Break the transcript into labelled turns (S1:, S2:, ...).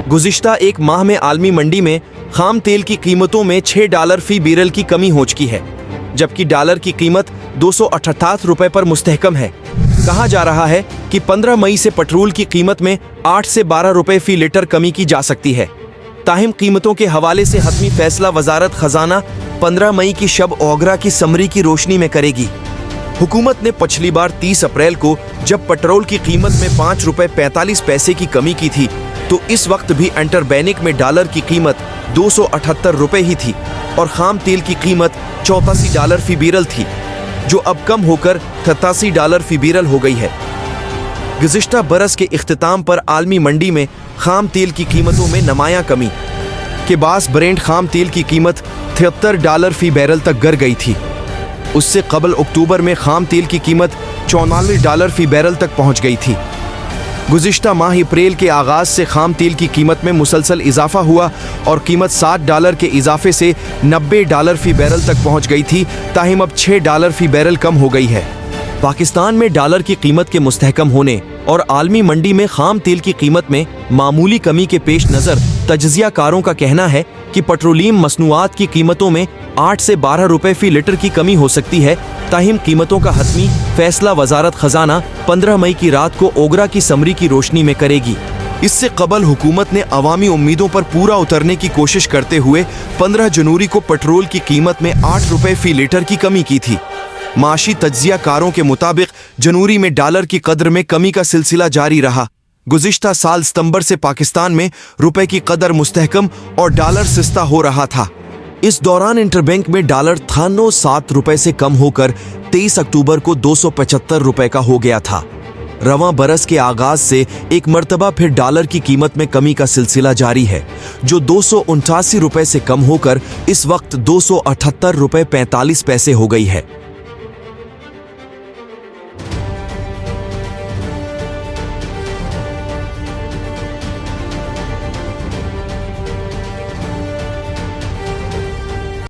S1: गुज़िश्ता एक माह में आलमी मंडी में खाम तेल की कीमतों में $6 फी बैरल की कमी हो चुकी है, जबकि डॉलर की कीमत 288 रुपए पर मुस्तहकम है। कहा जा रहा है कि 15 मई से पेट्रोल की कीमत में 8 से 12 रुपए फी लीटर कमी की जा सकती है। ताहिम कीमतों के हवाले से हतमी फैसला वजारत खजाना 15 मई की शब ओगरा की समरी की रोशनी में करेगी। हुकूमत ने पिछली बार 30 अप्रैल को जब पेट्रोल की कीमत में 5 रुपए 45 पैसे की कमी की थी, तो इस वक्त भी इंटरबैनिक में डॉलर की कीमत 278 रुपए ही थी और खाम तेल की कीमत $84 फी बैरल थी, जो अब कम होकर $83 फी बैरल हो गई है। गुज़िश्ता बरस के इख्तिताम पर आलमी मंडी में खाम तेल की कीमतों में नुमायां कमी के बास ब्रेंट खाम तेल की कीमत $73 फी बैरल तक गिर गई थी। उससे कबल अक्टूबर में खाम तेल की कीमत $94 फी बैरल तक पहुंच गई थी। गुज़िश्ता माह अप्रैल के आगाज से खाम तेल की कीमत में मुसलसल इजाफा हुआ और कीमत $60 के इजाफे से $90 फी बैरल तक पहुंच गई थी। ताहिम अब $6 फी बैरल कम हो गई है। पाकिस्तान में डॉलर की कीमत के मुस्तहकम होने और आलमी मंडी में खाम तेल की कीमत में मामूली कमी के पेश नज़र तज्ज़ियाकारों का कहना है कि पेट्रोलियम मसनूआत की कीमतों में 8 से 12 रुपए फी लीटर की कमी हो सकती है। ताहिम कीमतों का हतमी फैसला वजारत खजाना 15 मई की रात को ओगरा की समरी की रोशनी में करेगी। इससे कबल हुकूमत ने अवामी उम्मीदों पर पूरा उतरने की कोशिश करते हुए 15 जनवरी को पेट्रोल की कीमत में 8 रुपए फी लीटर की कमी की थी। माशी तज्ज़ियाकारों के मुताबिक जनवरी में डॉलर की कदर में कमी का सिलसिला जारी रहा। गुज़िश्ता साल सितंबर से पाकिस्तान में रुपए की कदर मुस्तहकम और डॉलर सस्ता हो रहा था। इस दौरान इंटरबैंक में डॉलर 7 रुपए से कम होकर 23 अक्टूबर को 275 रुपए का हो गया था। रवां बरस के आगाज से एक मर्तबा फिर डॉलर की कीमत में कमी का सिलसिला जारी है, जो 279 रुपए से कम होकर इस वक्त 278 रुपए 45 पैसे हो गई है।